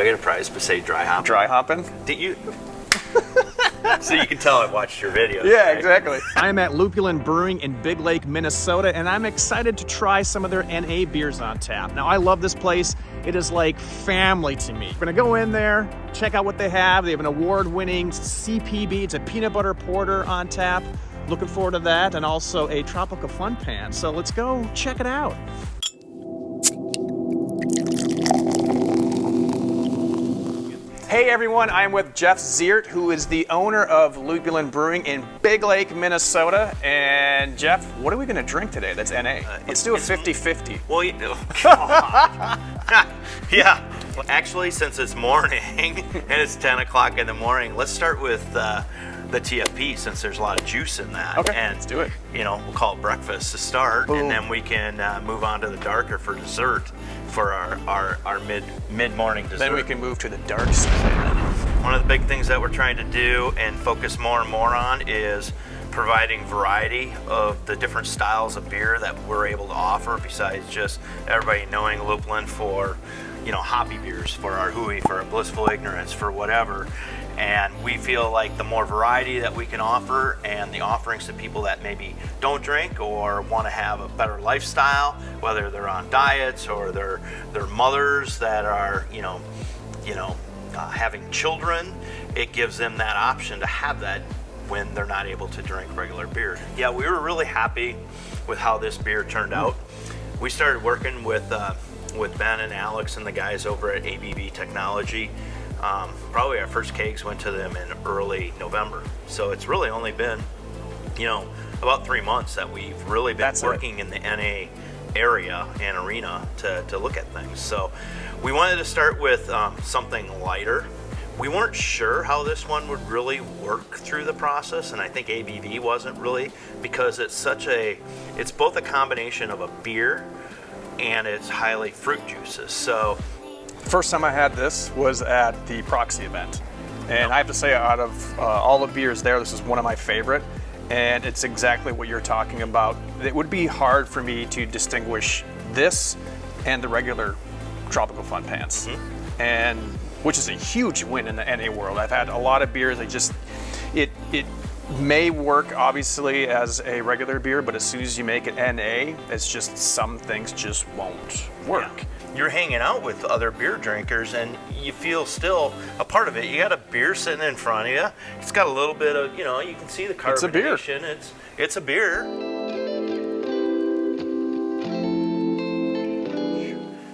I get a prize for say dry hop? Dry hopping? Did you? So you can tell I watched your videos. Yeah, right? exactly. I'm at Lupulin Brewing in Big Lake, Minnesota, and I'm excited to try some of their NA beers on tap. Now, I love this place. It is like family to me. We're gonna go in there, check out what they have. They have an award-winning CPB. It's a peanut butter porter on tap. Looking forward to that, and also a tropical fun pan. So let's go check it out. Hey everyone, I'm with Jeff Zierdt, who is the owner of Lupulin Brewing in Big Lake, Minnesota. And Jeff, what are we gonna drink today that's NA? Let's do a 50-50. Well, yeah. Well, actually, since it's morning and it's 10 o'clock in the morning, let's start with the TFP since there's a lot of juice in that. Okay, and, let's do it. You know, we'll call it breakfast to start, Boom. and then we can move on to the darker for dessert for our mid-morning dessert. Then we can move to the dark side. One of the big things that we're trying to do and focus more and more on is providing variety of the different styles of beer that we're able to offer, besides just everybody knowing Lupulin for, you know, hoppy beers, for our hooey, for our blissful ignorance, for whatever. And we feel like the more variety that we can offer and the offerings to people that maybe don't drink or want to have a better lifestyle, whether they're on diets or they're mothers that are, having children, it gives them that option to have that when they're not able to drink regular beer. Yeah, we were really happy with how this beer turned out. We started working with Ben and Alex and the guys over at ABV Technology. Probably our first kegs went to them in early November. So it's really only been, about 3 months that we've really been working in the NA area and arena to look at things. So we wanted to start with something lighter. We weren't sure how this one would really work through the process, and I think ABV wasn't really, because it's both a combination of a beer and it's highly fruit juices. So first time I had this was at the Proxy event. And I have to say, out of all the beers there, this is one of my favorite. And it's exactly what you're talking about. It would be hard for me to distinguish this and the regular tropical fun pants. And which is a huge win in the NA world. I've had a lot of beers, it may work obviously as a regular beer, but as soon as you make it NA, it's just some things just won't work. Yeah. You're hanging out with other beer drinkers and you feel still a part of it. You got a beer sitting in front of you. It's got a little bit of, you can see the carbonation. It's a beer.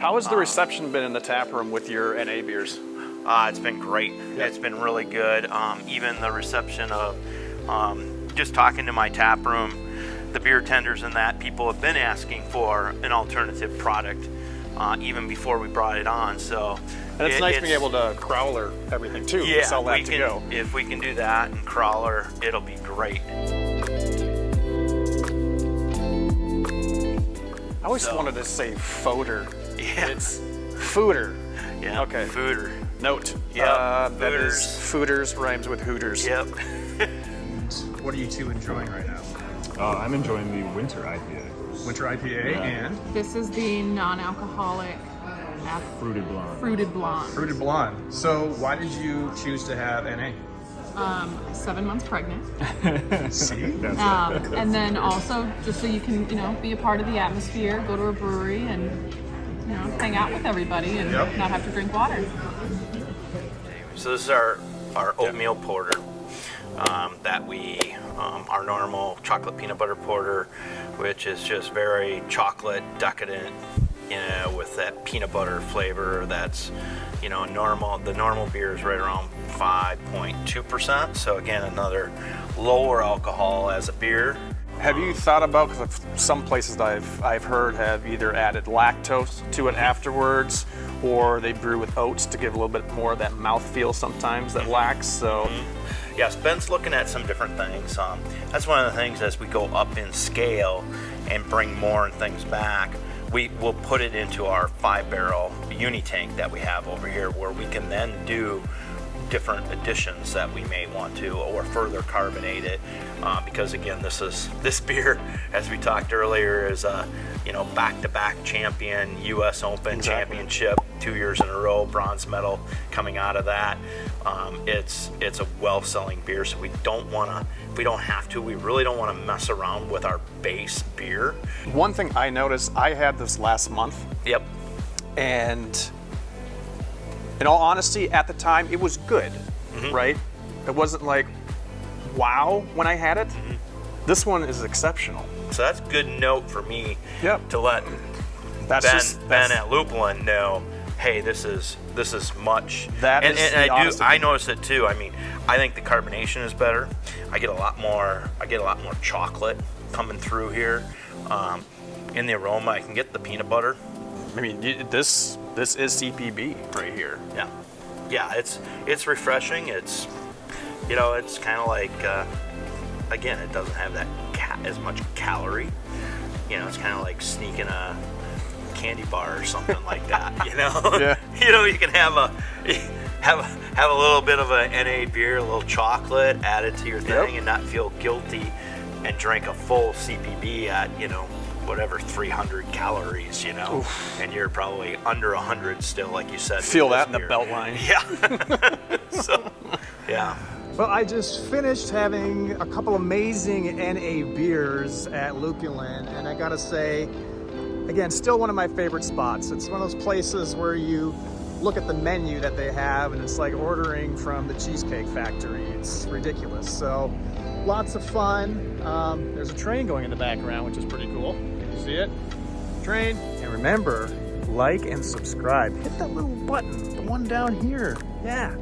How has the reception been in the tap room with your NA beers? It's been great. It's been really good. Even the reception of just talking to my tap room, the beer tenders and that, people have been asking for an alternative product even before we brought it on. So, and it's nice being able to crowler everything too. Yeah, sell that to go. If we can do that and crowler, it'll be great. I always wanted to say fooder. Yeah. It's fooder. Yeah. Okay. Fooder. Note. Yeah. That is fooders rhymes with hooters. Yep. What are you two enjoying right now? I'm enjoying the winter IPA. Winter IPA and this is the non-alcoholic Fruited blonde. fruited blonde. fruited blonde. So why did you choose to have NA? 7 months pregnant. See? That's And then also just so you can, be a part of the atmosphere, go to a brewery and, hang out with everybody and not have to drink water. So this is our Oatmeal Porter that our normal chocolate peanut butter porter, which is just very chocolate decadent, with that peanut butter flavor. That's, the normal beer is right around 5.2%. So again, another lower alcohol as a beer. Have you thought about, because some places that I've heard have either added lactose to it afterwards, or they brew with oats to give a little bit more of that mouthfeel sometimes that lacks. So. Yes, Ben's looking at some different things. That's one of the things as we go up in scale and bring more things back, we will put it into our 5-barrel uni tank that we have over here, where we can then do different additions that we may want to, or further carbonate it, because again, this beer, as we talked earlier, is a back-to-back champion, U.S. Open championship 2 years in a row, bronze medal coming out of that. It's a well-selling beer, so we don't want to, if we don't have to, we really don't want to mess around with our base beer. One thing I noticed, I had this last month, Yep. and in all honesty, at the time, it was good, right? It wasn't like, wow, when I had it. This one is exceptional. So that's a good note for me Yep. to let Ben at Lupulin know, hey, this is much. That and, is and the I honest do. I opinion. notice it too. I mean, I think the carbonation is better. I get a lot more chocolate coming through here. In the aroma, I can get the peanut butter. I mean, this is CPB right here. Yeah. It's refreshing. It's it's kind of like again, it doesn't have that as much calorie. It's kind of like sneaking a candy bar or something like that. Yeah. You can have a little bit of a NA beer, a little chocolate added to your thing, Yep. and not feel guilty, and drink a full CPB at whatever 300 calories, and you're probably under 100 still, like you said. Feel with that in this the beer. belt line. Yeah. So, yeah. Well, I just finished having a couple amazing NA beers at Lupulin, and I gotta say, again, still one of my favorite spots. It's one of those places where you look at the menu that they have, and it's like ordering from the Cheesecake Factory. It's ridiculous. So, lots of fun. There's a train going in the background, which is pretty cool. Can you see it? Train. And remember, like and subscribe. Hit that little button, the one down here. Yeah.